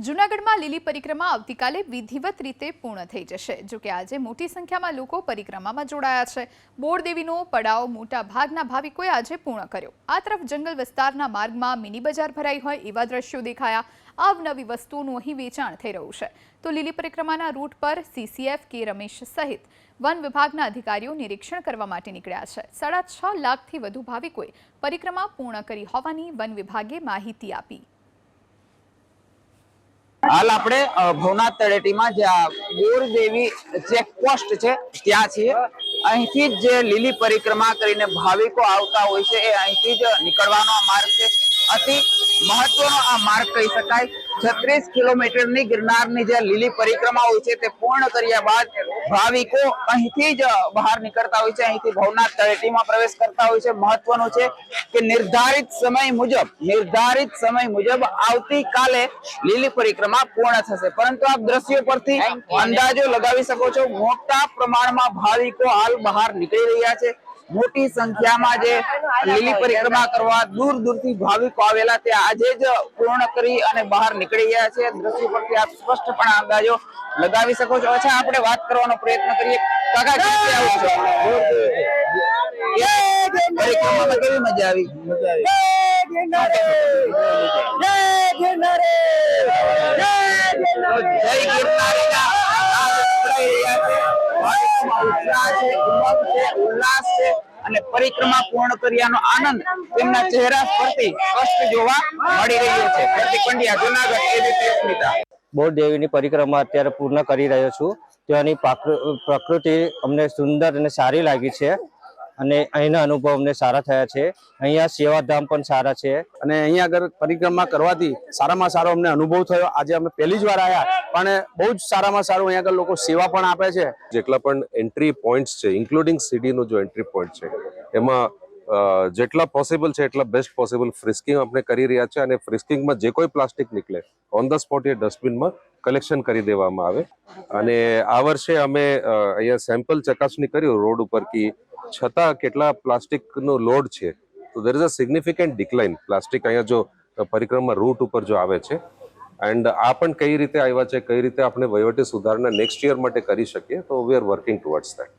જૂનાગઢમાં લીલી પરિક્રમા આવતીકાલે વિધિવત રીતે પૂર્ણ થઈ જશે। જો કે આજે મોટી સંખ્યામાં લોકો પરિક્રમામાં જોડાયા છે। બોરદેવીનો પડાવ મોટા ભાગના ભાવિકોએ આજે પૂર્ણ કર્યો। આ તરફ જંગલ વિસ્તારના માર્ગમાં મિની બજાર ભરાઈ હોય એવા દ્રશ્યો દેખાયા। અવનવી વસ્તુઓનું અહીં વેચાણ થઈ રહ્યું છે। તો લીલી પરિક્રમાના રૂટ પર સીસીએફ કે રમેશ સહિત વન વિભાગના અધિકારીઓ નિરીક્ષણ કરવા માટે નીકળ્યા છે। 6.5 લાખથી વધુ ભાવિકોએ પરિક્રમા પૂર્ણ કરી હોવાની વન વિભાગે માહિતી આપી। हाल आपणे भवनाथ तळेटीमां ज्यां बोरदेवी चेकपोस्ट छे त्यां छीए। અહીંથી જ લીલી પરિક્રમા કરીને ભાવિકો આવતા હોય છે એ અહીંથી જ નીકળવાનો આ માર્ગ છે। અતિ મહત્વનો આ માર્ગ કહી શકાય। 36 કિલોમીટરની ગિરનારની જે લીલી પરિક્રમા હોય છે તે પૂર્ણ કર્યા બાદ ભાવિકો અહીંથી જ બહાર નીકળતા હોય છે, અહીંથી ભવનાથ તળેટીમાં પ્રવેશ કરતા હોય છે। મહત્વનું છે કે નિર્ધારિત સમય મુજબ આવતીકાલે લીલી પરિક્રમા પૂર્ણ થશે, પરંતુ આપ દ્રશ્યો પરથી અંદાજો લગાવી શકો છો। મોટા પ્રમાણમાં ભાવિકો હાલ બહાર નીકળી રહ્યા છે। મોટી સંખ્યામાં જે લીલી પરિક્રમા કરવા દૂર દૂરથી ભાવિકો આવેલા તે આજે જ પૂર્ણ કરી અને બહાર નીકળી ગયા છે। દ્રશ્યો પરથી આપ સ્પષ્ટપણે અંદાજો લગાવી શકો છો। અચ્છા, આપણે વાત કરવાનો પ્રયત્ન કરીએ। કાકા, ક્યાંથી આવો છો? પરિક્રમામાં કેવી મજા આવી? અને પરિક્રમા પૂર્ણ કર્યાનો આનંદ તેમના ચહેરા પરથી સ્પષ્ટ જોવા મળી રહ્યો છે। પ્રતિક પંડ્યા, જૂનાગઢ, એબીપી અસ્મિતા। બોરદેવીની પરિક્રમા અત્યારે પૂર્ણ કરી રહ્યો છું। ત્યાંની પ્રકૃતિ અમને સુંદર અને સારી લાગી છે અને અહીંના અનુભવ અમને સારા થયા છે। અહીંયા સેવાધામ પણ સારા છે અને અહીંયા આગળ પરિક્રમા કરવાથી સારામાં સારો અમને અનુભવ થયો। આજે અમે પહેલી જ વાર આવ્યા, પણ બહુ જ સારામાં સારું અહીંયા આગળ લોકો સેવા પણ આપે છે। જેટલા પણ એન્ટ્રી પોઈન્ટ્સ છે, ઇન્ક્લુડિંગ સીડીનો જો એન્ટ્રી પોઈન્ટ છે, એમાં જેટલા પોસિબલ છે એટલા બેસ્ટ પોસિબલ ફ્રિસ્કિંગ આપણે કરી રહ્યા છે અને ફ્રિસ્કિંગમાં જે કોઈ પ્લાસ્ટિક નીકળે ઓન ધ સ્પોટ એ ડસ્ટબિનમાં કલેક્શન કરી દેવામાં આવે। અને આ વર્ષે અમે અહીંયા સેમ્પલ ચકાસણી કર્યું રોડ ઉપર કે છતાં કેટલા પ્લાસ્ટિકનો લોડ છે, તો there is a significant decline plastic અહીંયા જો પરિક્રમા રૂટ ઉપર જો આવે છે। એન્ડ આ પણ કઈ રીતે આવ્યા છે, કઈ રીતે આપણે વહીવટી સુધારણા નેક્સ્ટ યર માટે કરી શકીએ, તો we are working towards that.